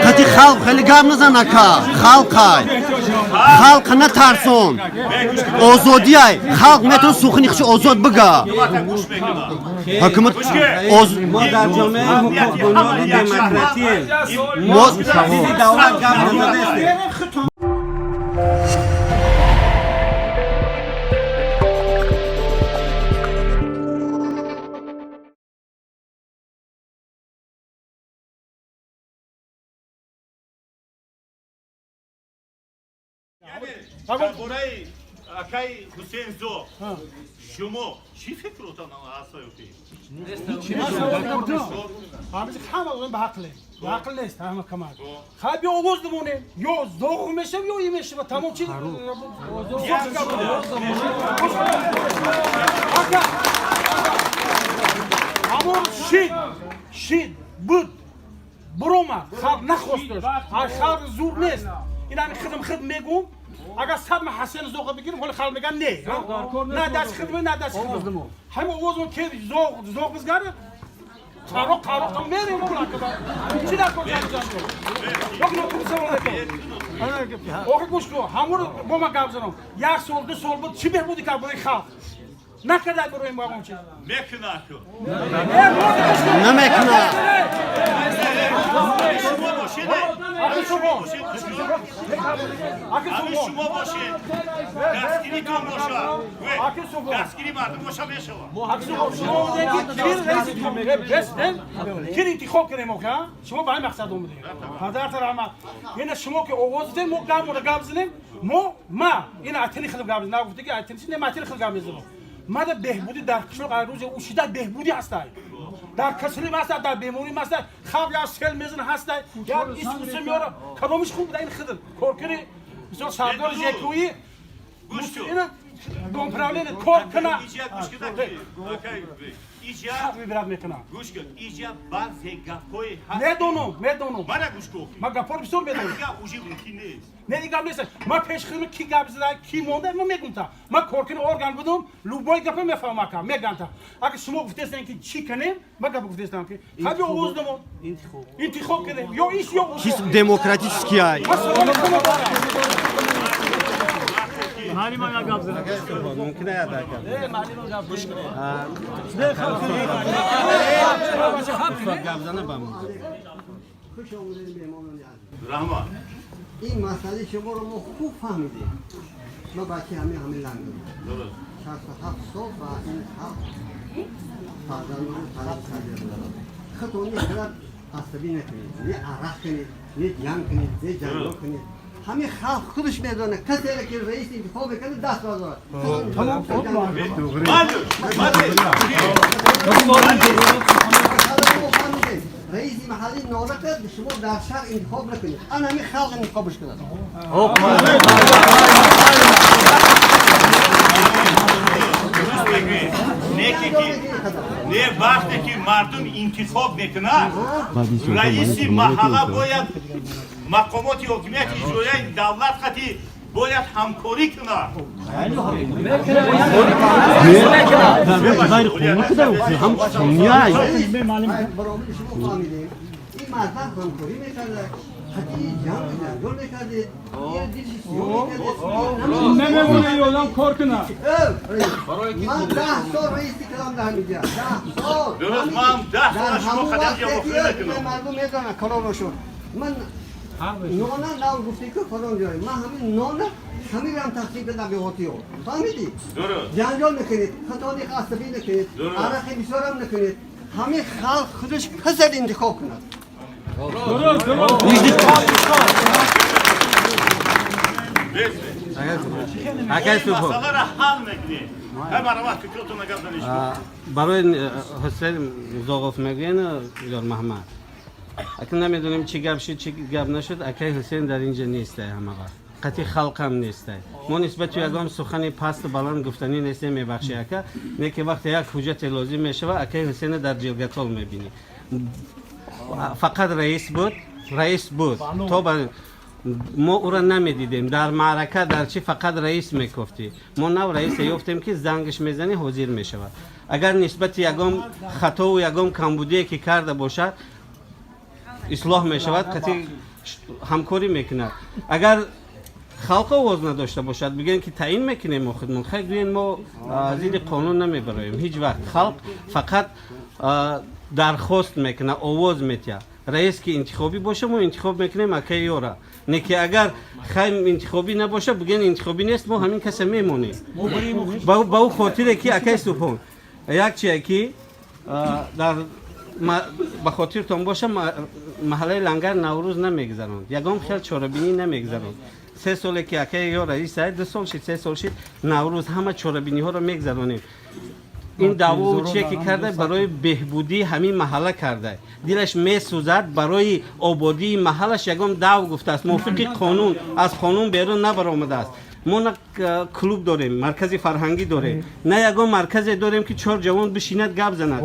قطی خلق خیلی گم نزن اکا خلق نترسون آزادی های خلق میتون سخنی خش آزاد بگه حکومت ما در جامعه بنیاد دموکراسی ما دیدی دولت گم نزده درباره اکای حسین زو شما چی فکرتان هستید؟ همه همه به عقل نیست همه کمال خب یا آواز دمونه یا ذوق میشه یا این میشه و تمام چیز اما شید بود بروما خب نخواستش خب زور نیست این همین خدم میگم اگر صد من حسین ذوق بگیرم ولی خلق میگن نه دست خدمه نه دست خدمه همه آوازون که ذوق بزگره قارق میریم اونا که چی در کجا انجام میدیم یک نکته سوال آخه گوش کن همون با ما گپ زنم یک سال دو سال بود چی بهبودی که برای خلق نکرده برای ما اون چیز میکنه نمیکنه شما باشید دستگیری کن باشه دستگیری مردم باشه میشه شما کی انتخاب کنیم که شما به این مقصد اومدید حضرت رحمت یعنی شما که آواز دین ما گپ زنیم ما این اتلی خدمت گپ زنیم نگفته که اتلی نه اتلی خدمت گپ زنیم ما در بهبودی در کشور قرار روز اوشیده بهبودی هستید در کسری هستید در بیماری هستید خب یا سل میزن هستید یا ایسوس میاره کدومش خوب این خدمت کارکنی مثلا سردار جکویی اینا دومپرالین کار کنه ایجاد میبرد میکنه گوش کن ایجاد بعضی گپای میدونم من گوش کن ما گپا رو بسیار میدونم دیگه اوجی ممکن نیست نه دیگه نیست ما پیش خدمت کی گپ زده کی مونده ما میگم تا ما کارکن ارگان بودم لوبای گپ میفهمم که میگم تا اگه شما گفتین که چی کنیم ما گپ گفتین که خب آواز دمون انتخاب کنیم یا ایش یا چیز دموکراتیک های معلم انا گپ زدم ممکن است در معلم گپ گوش کنه گپ زنه بام خوش آمدید مهمانان عزیز رحمان این مسئله شما رو ما خوب فهمیدیم ما بچه همه لندن درست 67 سال و این حق فرزندان طلب کرده خودتون خرد عصبی نکنید نه عرق کنید نه جنگ کنید نه جنگ کنید همه خلق خودش میدونه کسی که رئیس انتخاب کنه دست برداره تمام رئیس محلی نورت شما در شهر انتخاب نکنید انا همه خلق انتخابش کنه نه وقتی که مردم انتخاب میکنن رئیس محله باید مقامات حکومت اجرایی دولت خطی باید همکاری کنه برامون شما فهمیدیم این مرد همکاری میکنه حتی جنگ میکردید یه دیل سیون نمیمونه یادم کار کنه من 10 سال رئیس کلام در میگم 10 سال درست ما هم 10 سال شما خدمت یا مفری نکنم مردم میدونن کلام رو شد من نانه نام گفتی که فلان جایی من همین نانه همین هم تقسیم بدم به هاتی ها فهمیدی؟ درست جنجال نکنید خطانی عصبی نکنید عرق بسیار هم نکنید همه خلق خودش کسر انتخاب کند مسئله را حل میکنید هم برای فکرتون نگم دانش برای حسین زاغف میگین یار محمد اکنون نمیدونیم چی گپ شد چی گپ نشد اکای حسین در اینجا نیسته همه قطعی خلق هم نیسته ما نسبت تو یکم سخنی پست بلند گفتنی نیستیم میبخشی اکا نه که وقتی یک حجت لازم میشه و اکای حسین در جلگتال میبینی فقط رئیس بود تو ما او را نمیدیدیم در معرکه در چی فقط رئیس میگفتی ما نو رئیس یافتیم که زنگش میزنی حاضر میشود اگر نسبت یکم خطا و یکم کمبودی که کرده باشد ислоҳ мешавад қатъи ҳамкорӣ мекунад. Агар халқ овоз надошта бошад бигӯянд ки таъин мекунем мо худмон, хай гӯянд мо зидди қонун намебароем. Ҳеҷ вақт халқ фақат дархост мекунад, овоз метиҳад. раис ки интихобӣ боша мо интихоб мекунем акаи ёра. Не ки агар хайм интихобӣ набоша бигӯянд интихобӣ нест, мо ҳамин касе мемонем. Ба ӯ хотире ки акаи Субҳон як чие ки дар ба хотиртон боша маҳаллаи Лангар Наврӯз намегзаронд. Ягон хел чорабинӣ намегзаронд. 3 соле ки акаи ё раис аид 2 сол шид 3 сол шид Наврӯз ҳама чорабиниҳоро мегзаронем. ин даъво чие ки карда барои беҳбудии ҳамин маҳалла карда. Дилаш месӯзад барои ободии маҳаллаш ягон даъв гуфтааст. мувофиқи қонун аз қонун берун набаромадааст. мо на клуб дорем, маркази фарҳангӣ дорем, на ягон марказе дорем ки 4 ҷавон бишинад гап занад.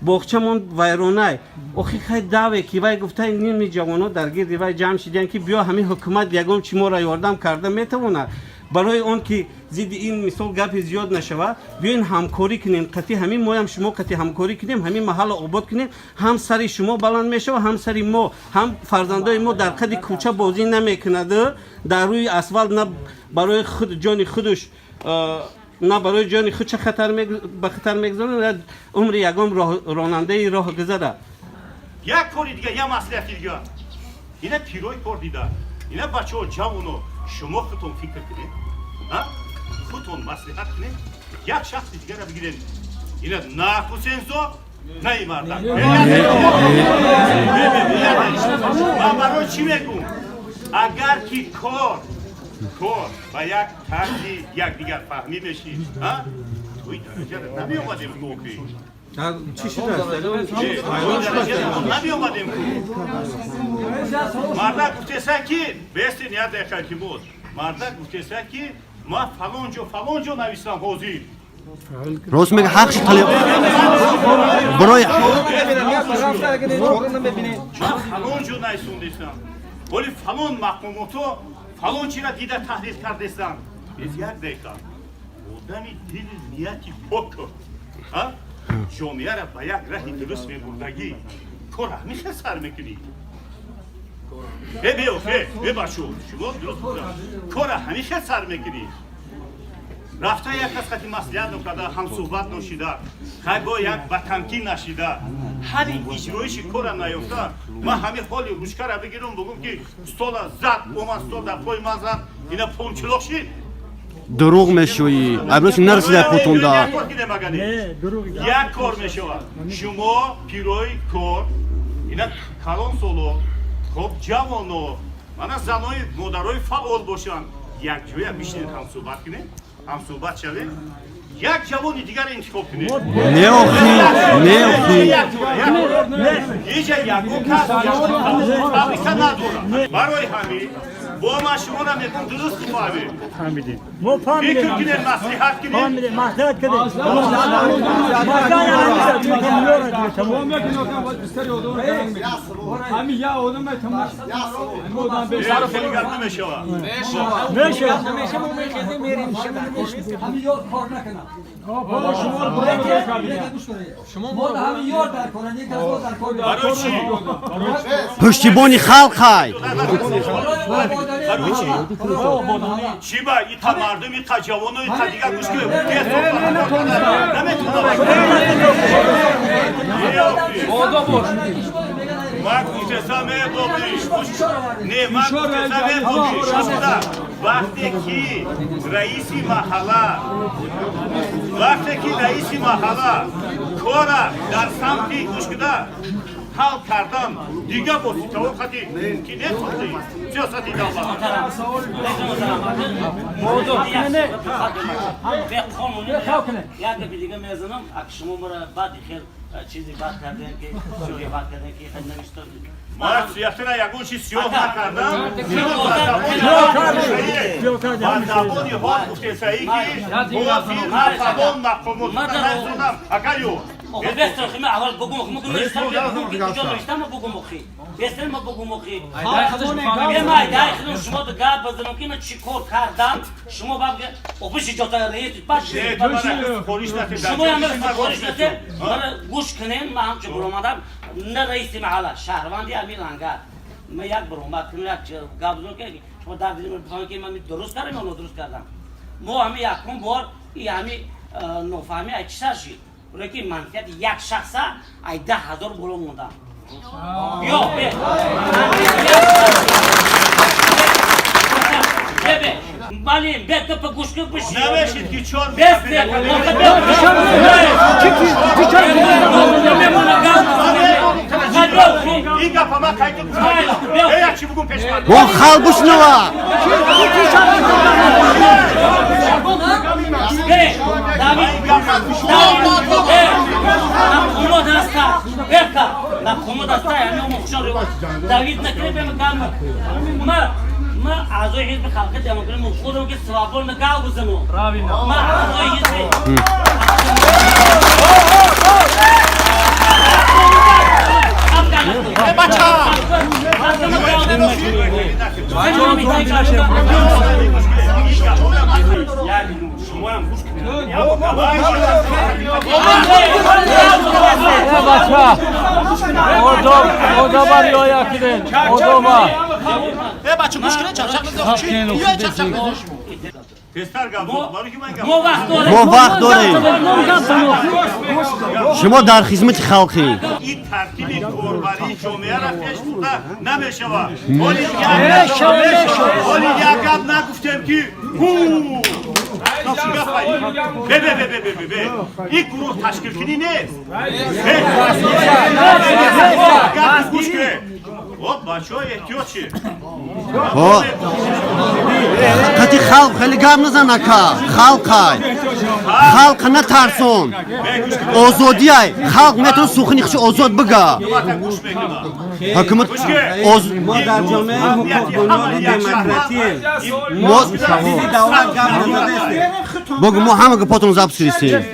боғчамон вайронай. охи хай даве ки вай гуфта ними ҷавоно дар гирди вай ҷамъ шиданд ки биё ҳамин ҳукумат ягон чӣ моро ёрдам карда метавонад. барои он ки зидди ин мисол гапи зиёд нашавад, биёин ҳамкорӣ кунем. қатъи ҳамин моям шумо қатъи ҳамкорӣ кунем, ҳамин маҳалла обод кунем. ҳам сари шумо баланд мешавад, ҳам сари мо, ҳам фарзандои мо дар қади кӯча бозӣ намекунад, дар рӯи асфалт на барои ҷони худаш на барои ҷони худ ча ба хатар мегузорад, умри ягон ронандаи роҳгузара. як кори дига, як маслиҳати дига. ина пирои кор дида. ина бачаҳо ҷавоно, шумо худтон фикр кунед, худтон маслиҳат кунед, як шахси дигара бигиред. ина на Ҳусейнзо, на Имардан. ман барои чӣ мегӯм? агар ки кор ба як тарзи якдигар фаҳмӣ мешид, тӯи дараҷа намеомадем гӯки. чӣ шудааст? намеомадем гӯ. марда гуфтесад ки бестин як дақиқа ки буд. марда гуфтесад ки ман фалон ҷо нависам ҳозир. راست میگه حقش طالب برای فلان جو نایسوندیستم ولی فلان مقاماتو فلان چیرا دیده تحلیل کردیستم از یک دقیقه آدمی دل نیتی پاک کرد جامعه را به یک راه درست میبردگی کار همیشه سر میکنی به بچو شما درست بودم کار همیشه سر میکنی рафта як кас хати маслиҳат нокарда, ҳамсӯҳбат ношида, хай бо як батанкӣ нашида, ҳали иҷроиши кора наёфта, ман ҳамин ҳоли рӯшкара бигирам бигӯм ки стола зад, омад стол дар пои ман зад, ина помчилоқ шид. دروغ میشویی ابروش نرسیده پوتوندا як кор мешавад. шумо пирои кор, ина калон соло, хоб ҷавоно, мана занои модарои фаъол бошанд, якҷоя бишинед ҳамсӯҳбат кунед. ҳамсӯҳбат шавед, як ҷавони дигар интихоб кунед. неохӣ иҷа ягон кас фабрика надорад. барои ҳамин бо ман шуморо мекун дуруст фаҳмед. фикр кунед, маслиҳат кунед. хеле гап намешавад. барои чӣ? پشتیبانی خلق های چی با ایتا مردم ایتا جوان و ایتا دیگر گوش که من گفتسم بابیش نه من گفتسم بابیش وقتی که رئیسی محله کارا در سمتی گوش کده حال کردم دیگه با سیتاو خطی که نتونده سیاستی دولت موضوع کنه به قانونی یک دیگه میزنم اگه شما مرا بعد خیر چیزی بات کردن که شوری بات کردن که خیلی نمیشتم من سیاسی را یکون چیز سیاه نکردم من زبانی ها گفته سایی که موافق فلان مقامات را نزدم اگه یو آقا بستر خیمه اول بگو مخی نوشتم بگو مخی بستر ما بگو مخی ما داخل شما تو گاب بزنم که من چیکار کردم شما بگه آبش جاتا رئیس باشه شما هم پولیس نته گوش کنین ما هم چه برآمدم نه رئیس محله شهروندی امیر لنگر ما یک برآمد کنم یک گاب بزنم که شما در دل من بفهمید که من درست کردم یا ندرست کردم ما همه یکم بار این همه نفهمی ای چیزا شد ولی که منفیت یک شخصه ای 10,000 بلو موندم یا به به مالیم به تو پا گوش کن بشی نمیشید که چون بسته این گپ ما کایتون بیا چی بگم پیش من با خال بشنوا به داوید نکره به مقام ما اعضای حزب خلق دموکراسی مخودم که سوابل نگاه بزنم ما اعضای حزب شما هم گوش کنید Orada var ya yakiden. Orada var. پسر گپ باری که من گپ ما وقت داریم شما در خدمت خلقی این ترتیب کوربری جمعه را پیش برده نمیشود ولی یک گپ نگفتم که این گروه تشکیل کنی نیست گپ گوش کنه بچه های احتیاط چی؟ قطی خلق خیلی گپ نزن اکا خلق نترسون آزادی های خلق میتون سخنی خش آزاد بگه حکومت ما در جامعه حقوق بنیادی دموکراتیه بگو ما همه گپاتون زبط کردیم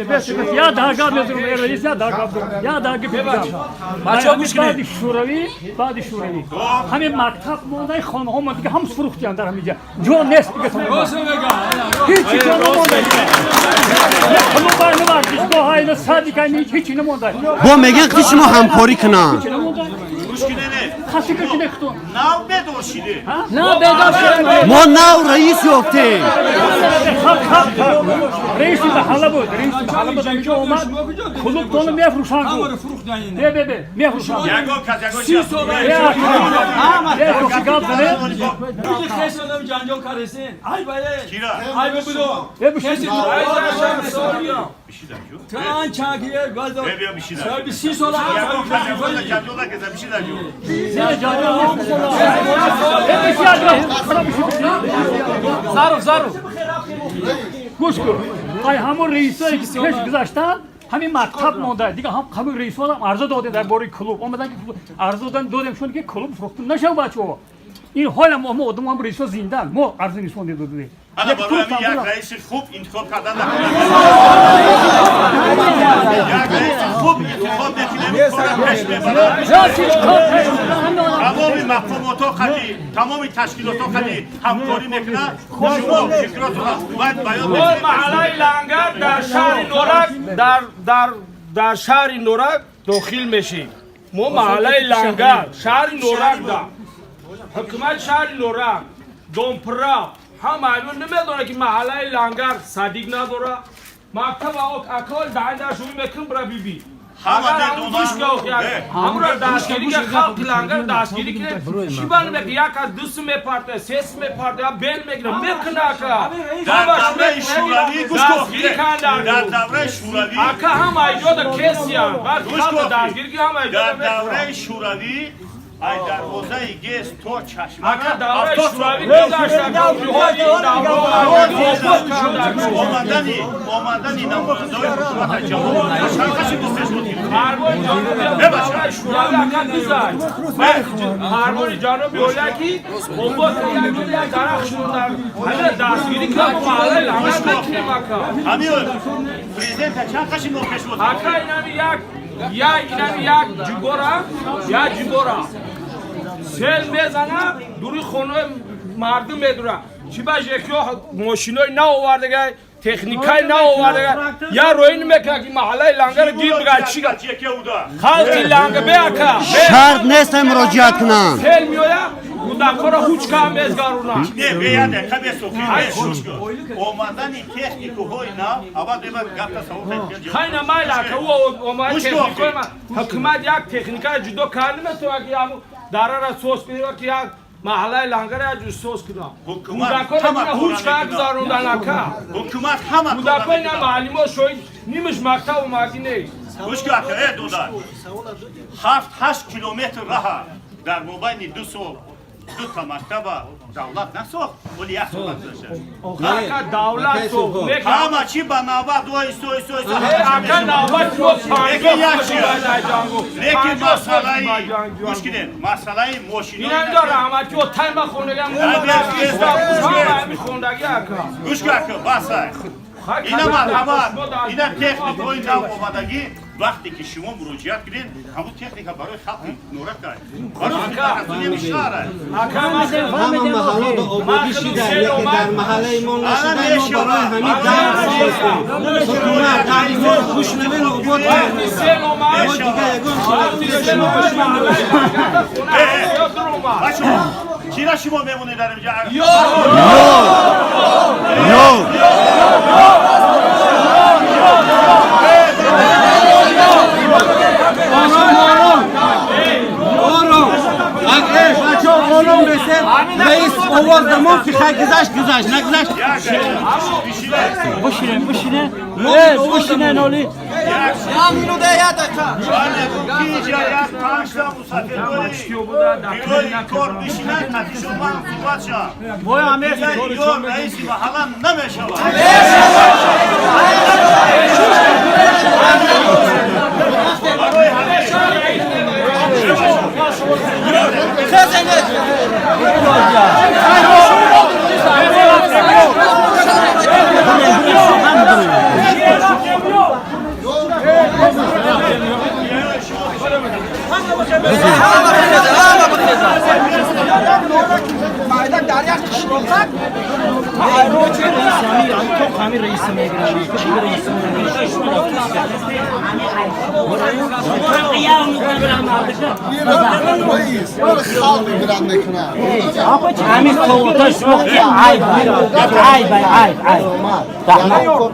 Ya daha gabledim reis ya daha gabledim. Ya daha gabledim. Başka bir şey. Badi şuravi. Hamim maktab monday xonhom دیگه هم فروختن در همینجا. جو نست دیگه تو. هیچ چیز نمونده. خلوبار نمار دیگه های نسادی کنی هیچ نمونده. با میگن که شما همکاری کنن گوش کنه نه خاصی کنی خطو. ناو بدرشیده نه بداشت. ما ناو رئیس یافتیم رئیس به حالا بود. رئیس به حالا بود اینجا اومد. خلوب دونو میفروشن کو. به میفروشن. یگو کس یگو Ya koşuyor sana. Bir kez adam canjo karesin. Ay böyle. Kira Ay be budo. Ya bir şey. Ay aşağı soruyor. bir şey daha yok Kan çakiye gazdo. bir şey daha Sen bir şey sola. Yegو kس یگو da kendi olarak bir şey daha yok Ne canım. Bir şey Zaruf. Kuş ku. Ay hamur reisi peş güzaşta. همین مکتب مونده دیگه هم همین رئیس هم عرضه داده در باره کلوب اومدن که عرضه دادم شون که کلوب فروخته نشه بچه‌ها این حال ما آدم هم رئیس زنده ما عرضه نیستون داده حالا برای یک رئیس خوب انتخاب کردن یک رئیس خوب انتخاب نکنیم کار پیش میبره تمام مفهومات خدی تمام تشکیلات خدی همکاری میکنه شما فکرات باید بیان Bu mahalle Langar در شهر نورک در شهر نورک داخل میشیم. ما mahalle Langar شهر نورک دا. حکومت شهر نورک دونپرا هم معلوم نمیدونه که mahalle Langar صدیق نداره. مکتب اکال دانده شوی میکنم برای بیبی. اگر هم گوش همراه دستگیری که خلق لنگر دستگیری که شیبان میگه یک از دوست میپرده سیس میپرده یا بیل میگیره میکنه که در دوره شوروی گوش در دوره شوروی اکا هم ایجاد کسی هم دستگیری که هم در ایجاد دوره شوروی ای دروازه گیس تو چشمه اکا دوره شوروی گذاشته آمدنی نماینده‌های حکومت جمهوری شرکتی دوستش بود هرمون جانبی شوروی اکا گذاشت هرمون جانبی اولیکی بمبا تیگه درخشون همه دستگیری که محله لنگر میکنیم اکا همین Prezident çan kaşı noktaşı oldu. Aka inanı yak jibora. Sel mezana duri khone mardım edura. Chiba jekyo moshinoy na ovardiga, texnikay na ovardiga. Ya roin meka ki mahalle langar gir biga chiga. Khalqi langa be aka. شرط نیست مراجعت کنم Sel miyoya budakora huç ka mezgaruna. Ne beyade kabe sokuyor. Omandan teknik hoyna ama dema gapta savuk. Khayna mayla ka o ma texnikoy ma hükümet yak texnika judo karnime to ki ya darara sos biriyor ki ya mahalle langar ya ju sos kına. Budakora huç ka gzarundan aka. Hükümet hama Budakora na malimo shoy nimiş makta o magine. Kuş gâke dudan. 7-8 kilometre raha dar mobayni دو تا مکتب دولت نساخت ولی یک سوالت داشته Aka davlat so. همه چی به نوبت دوی سوی Aka navbat so لیکن یک چیه لیکن گوش کنید مسئله ماشینی İnan da rahmeti o tayma khonega گوش که بسه اینا مرحبا اینا تکنیک های نو آمدگی وقتی که شما مراجعت کنید همون تکنیک برای خلق نورک دارید برای خلق نمیشاره همه محلات آبادی شده لیکن در محله ما نشده ما برای همین حکومت تعلیمات خوش نوین آباد ما دیگه چی را شما میمونید در اینجا؟ رئیس آواز دمان فیخه گذشت نگذشت بشینه نالی Tamam.